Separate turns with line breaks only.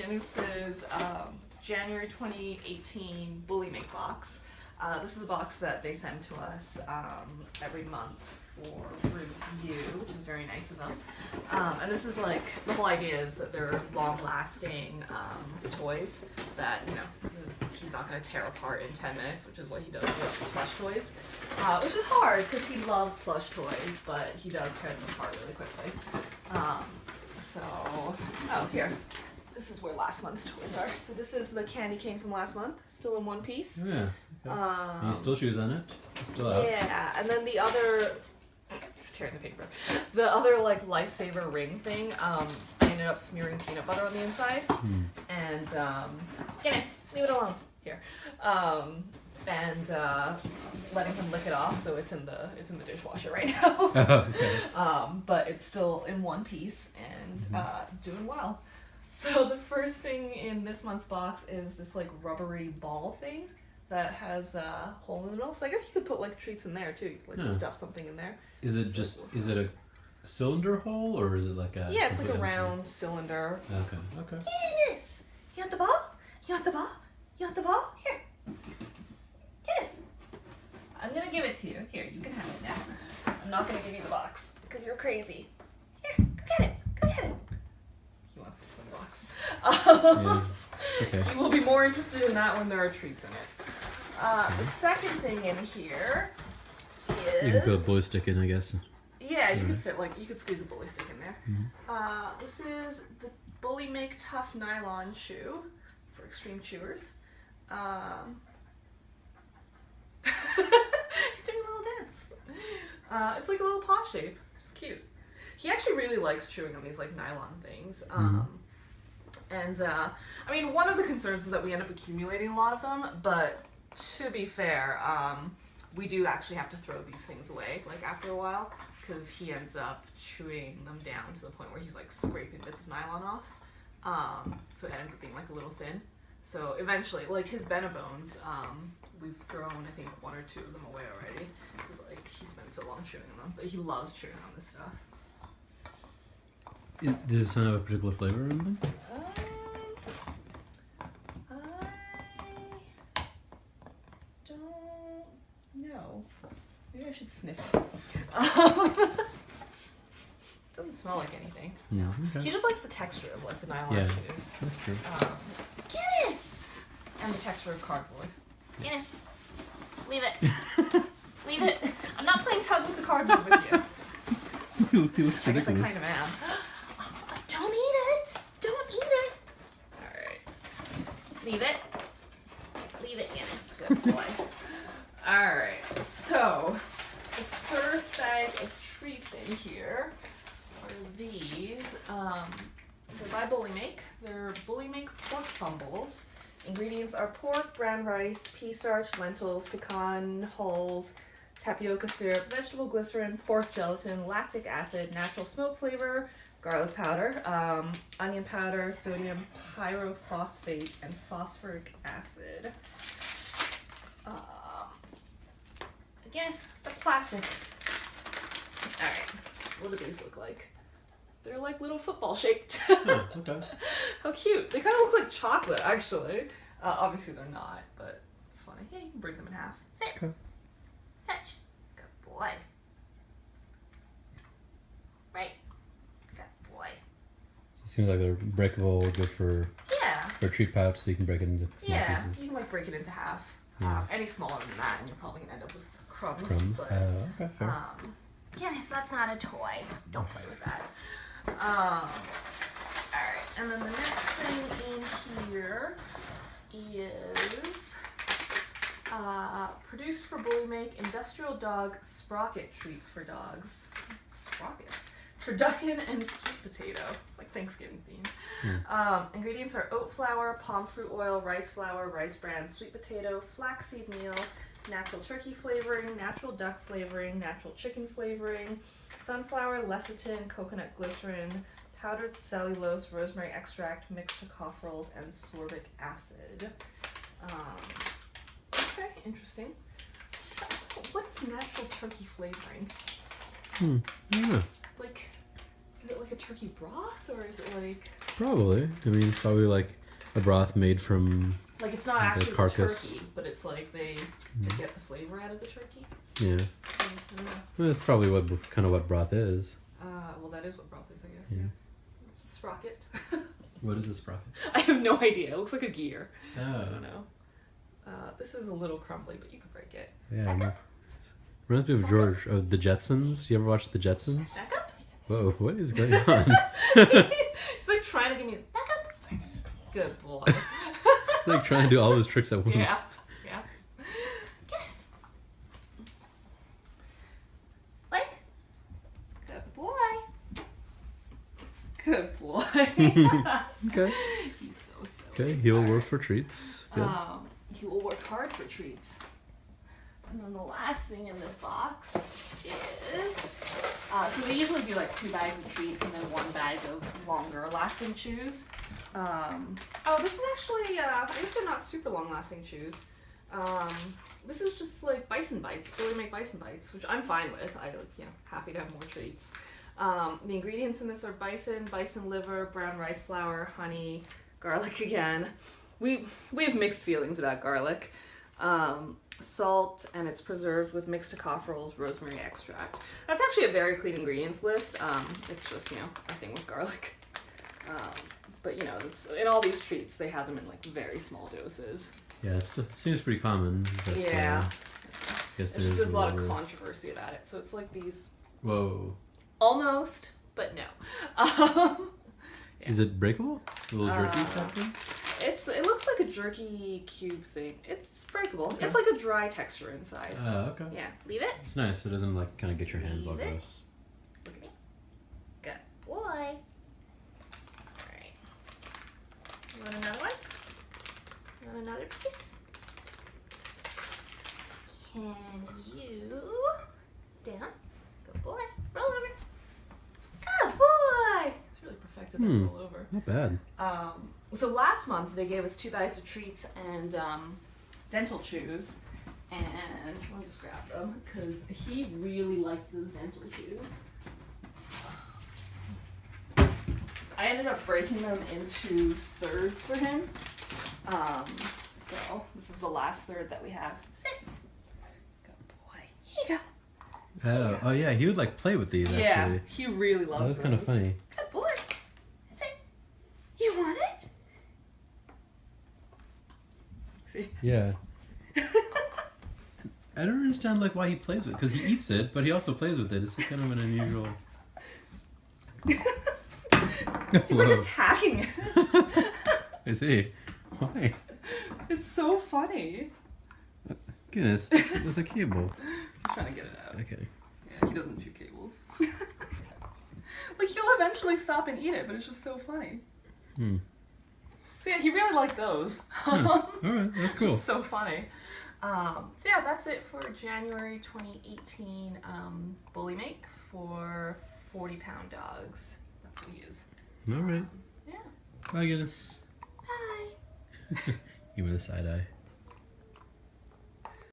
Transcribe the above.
Guinness's January 2018 Bullymake box. This is a box that they send to us every month for review, which is very nice of them. And this is like, the whole idea is that they're long-lasting toys that, you know, he's not going to tear apart in 10 minutes, which is what he does with plush toys. Which is hard because he loves plush toys, but he does tear them apart really quickly. Oh, here. This is where last month's toys are. So this is the candy cane from last month, still in one piece.
Yeah. Okay. You still shoes on it? It's still out.
Yeah, and then the other, just tearing the paper. The other like lifesaver ring thing, I ended up smearing peanut butter on the inside, and Guinness, leave it alone. Here, and letting him lick it off, so it's in the dishwasher right now.
Okay.
But it's still in one piece and doing well. So the first thing in this month's box is this like rubbery ball thing that has a hole in the middle. So I guess you could put like treats in there too. You could like stuff something in there.
Is it a cylinder hole or is it like a?
Yeah, it's like a round cylinder.
Okay.
Guinness! You want the ball? You want the ball? You want the ball? Here. Guinness! I'm gonna give it to you. Here, you can have it now. I'm not gonna give you the box because you're crazy. Here, go get it. Go get it. He wants to the box.
Yeah. Okay.
He will be more interested in that when there are treats in it. The second thing in here is...
You can put a bully stick in, I guess.
Yeah, you could fit, like, you could squeeze a bully stick in there. This is the Bullymake Tough Nylon Shoe for extreme chewers. He's doing a little dance. It's like a little paw shape. It's cute. He actually really likes chewing on these, like, nylon things. And, I mean, one of the concerns is that we end up accumulating a lot of them, but to be fair, we do actually have to throw these things away, like, after a while, because he ends up chewing them down to the point where he's, like, scraping bits of nylon off. So it ends up being, like, a little thin. So eventually, like, his Benabones, we've thrown, I think, 1 or 2 of them away already, because, like, he spent so long chewing them, but he loves chewing on this stuff.
Does this have a particular flavor or anything?
I don't know. Maybe I should sniff it. Doesn't smell like anything. No.
Okay.
He just likes the texture of like the nylon shoes.
That's true.
Guinness! And the texture of cardboard. Guinness! Leave it. Leave it. I'm not playing tug with the cardboard with you.
He looks
I guess I
ridiculous.
kind of am. Don't eat it! Don't eat it! Alright. Leave it. Leave it, Guinness. Good boy. Alright, so the first bag of treats in here are these. They're by Bullymake. They're Bullymake pork fumbles. Ingredients are pork, brown rice, pea starch, lentils, pecan hulls, tapioca syrup, vegetable glycerin, pork gelatin, lactic acid, natural smoke flavor, garlic powder, onion powder, sodium pyrophosphate, and phosphoric acid. Guinness, that's plastic. Alright, what do these look like? They're like little football shaped.
Oh, okay.
How cute. They kind of look like chocolate, actually. Obviously they're not, but it's funny. Yeah, you can break them in half. Sit.
Okay.
Touch. Good boy. Right. Good boy.
So it seems like they're breakable, good for a treat pouch, so you can break it into small pieces.
You can like break it into half.
Yeah.
Any smaller than that, and you're probably gonna end up with crumbs. But,
okay, fair.
Guinness, that's not a toy. Don't play with that. Alright, and then the next thing in here is produced for Bullymake Industrial Dog Sprocket Treats for Dogs. Sprockets. Turducken and sweet potato. It's like Thanksgiving themed. Ingredients are oat flour, palm fruit oil, rice flour, rice bran, sweet potato, flaxseed meal, natural turkey flavoring, natural duck flavoring, natural chicken flavoring, sunflower lecithin, coconut glycerin, powdered cellulose, rosemary extract, mixed tocopherols, and sorbic acid. Okay, interesting. What is natural turkey flavoring?
Yeah.
Like, is it like a turkey broth, or is it like...
Probably. I mean, it's probably like a broth made from.
Like it's not actually the turkey, but it's like they get the flavor out of the turkey.
Yeah. Well, that's probably what broth is.
Well, that is what broth is, I guess. Yeah. It's a sprocket.
What is a sprocket?
I have no idea. It looks like a gear.
Oh.
I don't know. This is a little crumbly, but you can break it.
Yeah. Reminds me of George of the Jetsons. You ever watch the Jetsons?
Back up.
Whoa! What is going on?
He's like trying to give me back up. Good boy.
Like trying to do all those tricks at once.
Yeah. Yeah. Yes. Like. Good boy. Good boy.
Okay.
He's so silly.
Okay, he'll work for treats. Good.
He will work hard for treats. And then the last thing in this box is, so we usually do like 2 bags of treats and then 1 bag of longer lasting chews. Oh, this is actually, I guess they're not super long lasting chews. This is just like bison bites, Bullymake bison bites, which I'm fine with. Happy to have more treats. The ingredients in this are bison liver, brown rice flour, honey, garlic again. We have mixed feelings about garlic. Salt, and it's preserved with mixed tocopherols, rosemary extract. That's actually a very clean ingredients list. It's just, a thing with garlic. But, in all these treats, they have them in, like, very small doses.
Yeah, it seems pretty common. But,
yeah. There's a lot of
controversy
controversy about it. So it's like these...
Whoa.
Almost, but no.
Yeah. Is it breakable? A little jerky type thing?
It looks like a jerky cube thing. It's breakable. Okay. It's like a dry texture inside.
Oh, okay.
Yeah, leave it.
It's nice. It doesn't like kind of get your hands all
Leave it.
gross.
Look at me. Good boy. Alright. You want another one? You want another piece? Can you... Down. Good boy. Roll over. Good boy! It's really perfected that roll over.
Not bad.
So last month they gave us 2 bags of treats and dental chews, and let me just grab them because he really liked those dental chews. I ended up breaking them into thirds for him. So this is the last third that we have. Sit. Good boy. Here you go.
Oh yeah, he would like play with these actually.
Yeah, he really loves
That's kind of funny.
Good boy. Sit. You want it? See?
Yeah. I don't understand like why he plays with it, because he eats it, but he also plays with it. It's kind of an unusual.
He's like attacking it.
I see. Why?
It's so funny.
Goodness, it's a cable.
I'm trying to get it out.
Okay.
Yeah, he doesn't chew cables. Like he'll eventually stop and eat it, but it's just so funny. So yeah, he really liked those.
Alright, that's cool.
Just so funny. So yeah, that's it for January 2018 Bullymake for 40-pound dogs. That's what he is.
Alright.
Yeah.
Bye, Guinness.
Bye.
You with a side eye.